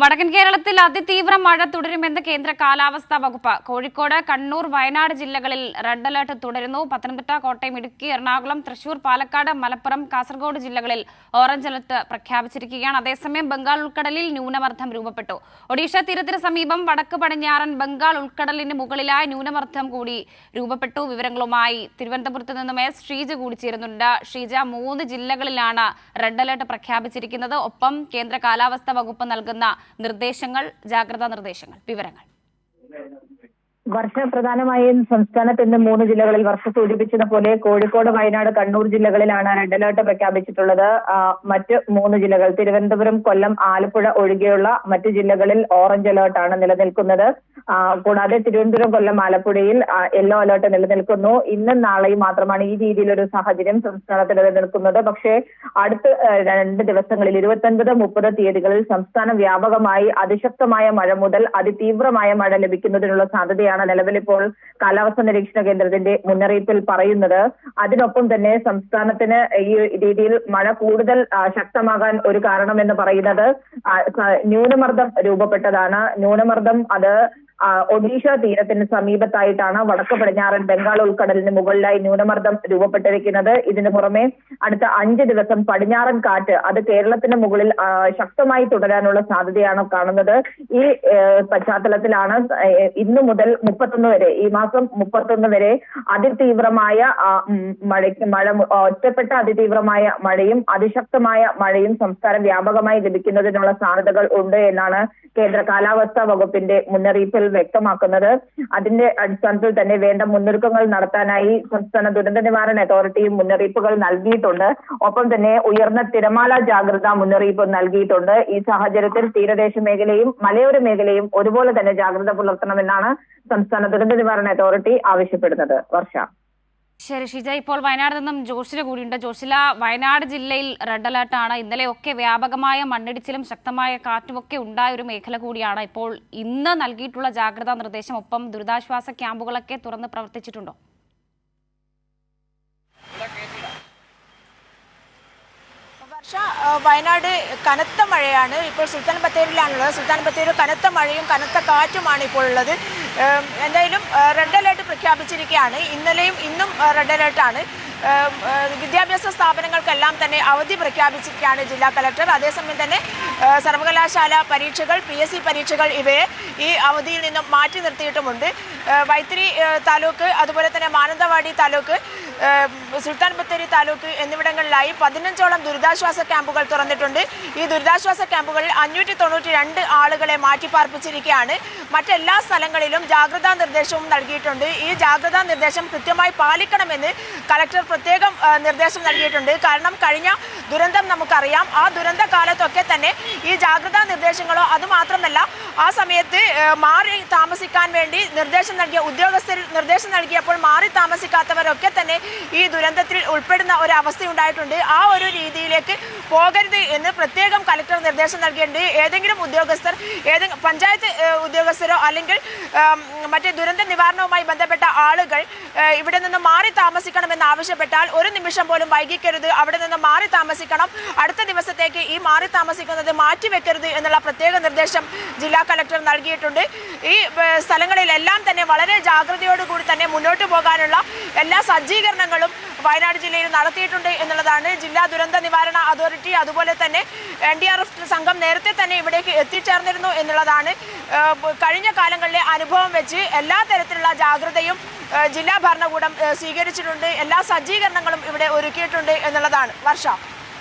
വടക്കൻ കേരളത്തിൽ അതിതീവ്ര മഴ തുടരുമെന്ന് കേന്ദ്ര കാലാവസ്ഥാ വകുപ്പ്. കോഴിക്കോട്, കണ്ണൂർ, വയനാട് ജില്ലകളിൽ റെഡ് അലർട്ട് തുടരുന്നു. പത്തനംതിട്ട, കോട്ടയം, ഇടുക്കി, എറണാകുളം, തൃശൂർ, പാലക്കാട്, മലപ്പുറം, കാസർഗോഡ് ജില്ലകളിൽ ഓറഞ്ച് അലർട്ട് പ്രഖ്യാപിച്ചിരിക്കുകയാണ്. അതേസമയം ബംഗാൾ ഉൾക്കടലിൽ ന്യൂനമർദ്ദം രൂപപ്പെട്ടു. ഒഡീഷ തീരത്തിന് സമീപം വടക്ക് പടിഞ്ഞാറൻ ബംഗാൾ ഉൾക്കടലിന് മുകളിലായി ന്യൂനമർദ്ദം കൂടി രൂപപ്പെട്ടു. വിവരങ്ങളുമായി തിരുവനന്തപുരത്ത് നിന്നും എസ് ശ്രീജ കൂടി ചേരുന്നുണ്ട്. ശ്രീജ, 3 ജില്ലകളിലാണ് റെഡ് അലർട്ട് പ്രഖ്യാപിച്ചിരിക്കുന്നത്. ഒപ്പം കേന്ദ്ര കാലാവസ്ഥാ വകുപ്പ് നൽകുന്ന നിർദ്ദേശങ്ങൾ, ജാഗ്രതാ നിർദ്ദേശങ്ങൾ, വിവരങ്ങൾ. പ്രധാനമായും സംസ്ഥാനത്ത് ഇന്ന് 3 ജില്ലകളിൽ സൂചിപ്പിച്ചതുപോലെ കോഴിക്കോട്, വയനാട്, കണ്ണൂർ ജില്ലകളിലാണ് റെഡ് അലർട്ട് പ്രഖ്യാപിച്ചിട്ടുള്ളത്. മറ്റ് 3 ജില്ലകൾ തിരുവനന്തപുരം, കൊല്ലം, ആലപ്പുഴ ഒഴികെയുള്ള മറ്റ് ജില്ലകളിൽ ഓറഞ്ച് അലർട്ടാണ് നിലനിൽക്കുന്നത്. കൂടാതെ തിരുവനന്തപുരം, കൊല്ലം, ആലപ്പുഴയിൽ യെല്ലോ അലർട്ട് നിലനിൽക്കുന്നു. ഇന്നും നാളെയും മാത്രമാണ് ഈ രീതിയിലൊരു സാഹചര്യം സംസ്ഥാനത്ത് നിലനിൽക്കുന്നത്. പക്ഷേ അടുത്ത 2 ദിവസങ്ങളിൽ 29, 30 തീയതികളിൽ സംസ്ഥാന വ്യാപകമായി അതിശക്തമായ മഴ മുതൽ അതിതീവ്രമായ മഴ ലഭിക്കുന്നതിനുള്ള സാധ്യതയാണ് നിലവിലിപ്പോൾ കാലാവസ്ഥാ നിരീക്ഷണ കേന്ദ്രത്തിന്റെ മുന്നറിയിപ്പിൽ പറയുന്നത്. അതിനൊപ്പം തന്നെ സംസ്ഥാനത്തിന് ഈ രീതിയിൽ മഴ കൂടുതൽ ശക്തമാകാൻ ഒരു കാരണമെന്ന് പറയുന്നത് ന്യൂനമർദ്ദം രൂപപ്പെട്ടതാണ്. ന്യൂനമർദ്ദം അത് ഒഡീഷ തീരത്തിന് സമീപത്തായിട്ടാണ് വടക്ക് പടിഞ്ഞാറൻ ബംഗാൾ ഉൾക്കടലിന് മുകളിലായി ന്യൂനമർദ്ദം രൂപപ്പെട്ടിരിക്കുന്നത്. ഇതിനു പുറമെ അടുത്ത 5 ദിവസം പടിഞ്ഞാറൻ കാറ്റ് അത് കേരളത്തിന് മുകളിൽ ശക്തമായി തുടരാനുള്ള സാധ്യതയാണ് കാണുന്നത്. ഈ പശ്ചാത്തലത്തിലാണ് ഇന്നു മുതൽ 31 വരെ, ഈ മാസം 31 വരെ അതിതീവ്രമായ മഴ ഒറ്റപ്പെട്ട അതിതീവ്രമായ മഴയും അതിശക്തമായ മഴയും സംസ്ഥാന വ്യാപകമായി ലഭിക്കുന്നതിനുള്ള സാധ്യതകൾ ഉണ്ട് എന്നാണ് കേന്ദ്ര കാലാവസ്ഥാ വകുപ്പിന്റെ മുന്നറിയിപ്പിൽ വ്യക്തമാക്കുന്നത്. അതിന്റെ അടിസ്ഥാനത്തിൽ തന്നെ വേണ്ട മുന്നൊരുക്കങ്ങൾ നടത്താനായി സംസ്ഥാന ദുരന്ത നിവാരണ അതോറിറ്റിയും മുന്നറിയിപ്പുകൾ നൽകിയിട്ടുണ്ട്. ഒപ്പം തന്നെ ഉയർന്ന തിരമാല ജാഗ്രതാ മുന്നറിയിപ്പ് നൽകിയിട്ടുണ്ട്. ഈ സാഹചര്യത്തിൽ തീരദേശ മേഖലയും മലയോര മേഖലയും ഒരുപോലെ തന്നെ ജാഗ്രത പുലർത്തണമെന്നാണ് സംസ്ഥാന ദുരന്ത നിവാരണ അതോറിറ്റി ആവശ്യപ്പെടുന്നത്. ശരി ഷീജ, ഇപ്പോൾ വയനാട് നിന്നും ജോഷില കൂടിയുണ്ട്. ജോഷില, വയനാട് ജില്ലയിൽ റെഡ് അലർട്ടാണ്. ഇന്നലെയൊക്കെ വ്യാപകമായ മണ്ണിടിച്ചിലും ശക്തമായ കാറ്റുമൊക്കെ ഉണ്ടായ ഒരു മേഖല കൂടിയാണ്. ഇപ്പോൾ ഇന്ന് നൽകിയിട്ടുള്ള ജാഗ്രതാ നിർദ്ദേശം, ഒപ്പം ദുരിതാശ്വാസ ക്യാമ്പുകളൊക്കെ തുറന്ന് പ്രവർത്തിച്ചിട്ടുണ്ടോ? വയനാട് കനത്ത മഴയാണ്. ഇപ്പോൾ സുൽത്താൻ ബത്തേരിയിലാണുള്ളത്. സുൽത്താൻ ബത്തേരി കനത്ത മഴയും കനത്ത കാറ്റുമാണ് ഇപ്പോൾ ഉള്ളത്. എന്തായാലും റെഡ് അലേർട്ട് പ്രഖ്യാപിച്ചിരിക്കുകയാണ്. ഇന്നലെയും ഇന്നും റെഡ് അലേർട്ടാണ്. വിദ്യാഭ്യാസ സ്ഥാപനങ്ങൾക്കെല്ലാം തന്നെ അവധി പ്രഖ്യാപിച്ചിരിക്കുകയാണ് ജില്ലാ കളക്ടർ. അതേസമയം തന്നെ സർവകലാശാല പരീക്ഷകൾ, PSC പരീക്ഷകൾ ഇവയെ ഈ അവധിയിൽ നിന്നും മാറ്റി നിർത്തിയിട്ടുമുണ്ട്. വൈത്തിരി താലൂക്ക്, അതുപോലെ തന്നെ മാനന്തവാടി താലൂക്ക്, സുൽത്താൻ ബത്തേരി താലൂക്ക് എന്നിവിടങ്ങളിലായി 15ഓളം ദുരിതാശ്വാസ ക്യാമ്പുകൾ തുറന്നിട്ടുണ്ട്. ഈ ദുരിതാശ്വാസ ക്യാമ്പുകളിൽ 592 ആളുകളെ മാറ്റിപ്പാർപ്പിച്ചിരിക്കുകയാണ്. മറ്റെല്ലാ സ്ഥലങ്ങളിലും ജാഗ്രതാ നിർദ്ദേശവും നൽകിയിട്ടുണ്ട്. ഈ ജാഗ്രതാ നിർദ്ദേശം കൃത്യമായി പാലിക്കണമെന്ന് കളക്ടർ പ്രത്യേകം നിർദ്ദേശം നൽകിയിട്ടുണ്ട്. കാരണം കഴിഞ്ഞ ദുരന്തം നമുക്കറിയാം. ആ ദുരന്ത കാലത്തൊക്കെ തന്നെ ഈ ജാഗ്രതാ നിർദ്ദേശങ്ങളോ അതുമാത്രമല്ല ആ സമയത്ത് മാറി താമസിക്കാൻ വേണ്ടി നിർദ്ദേശം നൽകിയ ഉദ്യോഗസ്ഥർ നിർദ്ദേശം നൽകിയപ്പോൾ മാറി താമസിക്കാത്തവരൊക്കെ തന്നെ ഈ ദുരന്തത്തിൽ ഉൾപ്പെടുന്ന ഒരു അവസ്ഥയുണ്ടായിട്ടുണ്ട്. ആ ഒരു രീതിയിലേക്ക് പോകരുത് എന്ന് പ്രത്യേകം കളക്ടർ നിർദ്ദേശം നൽകിയിട്ടുണ്ട്. ഏതെങ്കിലും ഉദ്യോഗസ്ഥർ, പഞ്ചായത്ത് ഉദ്യോഗസ്ഥരോ അല്ലെങ്കിൽ മറ്റേ ദുരന്ത നിവാരണവുമായി ബന്ധപ്പെട്ട ആളുകൾ ഇവിടെ നിന്ന് മാറി താമസിക്കണമെന്ന് ആവശ്യപ്പെട്ടാൽ ഒരു നിമിഷം പോലും വൈകിക്കരുത്, അവിടെ നിന്ന് മാറി താമസിക്കണം. അടുത്ത ദിവസത്തേക്ക് ഈ മാറി താമസിക്കുന്നത് മാറ്റിവെക്കരുത് എന്നുള്ള പ്രത്യേക നിർദ്ദേശം ജില്ലാ കളക്ടർ നൽകിയിട്ടുണ്ട്. ഈ സ്ഥലങ്ങളിലെല്ലാം തന്നെ വളരെ ജാഗ്രതയോടുകൂടി തന്നെ മുന്നോട്ട് പോകാനുള്ള എല്ലാ സജ്ജീകരണങ്ങളും വയനാട് ജില്ലയിൽ നടത്തിയിട്ടുണ്ട് എന്നുള്ളതാണ്. ജില്ലാ ദുരന്ത നിവാരണ അതോറിറ്റി അതുപോലെ തന്നെ NDRF സംഘം നേരത്തെ തന്നെ ഇവിടേക്ക് എത്തിച്ചേർന്നിരുന്നു എന്നുള്ളതാണ്. കഴിഞ്ഞ കാലങ്ങളിലെ അനുഭവം വെച്ച് എല്ലാ തരത്തിലുള്ള ജാഗ്രതയും ജില്ലാ ഭരണകൂടം സ്വീകരിച്ചിട്ടുണ്ട്. എല്ലാ സജ്ജീകരണങ്ങളും ഇവിടെ ഒരുക്കിയിട്ടുണ്ട് എന്നുള്ളതാണ്.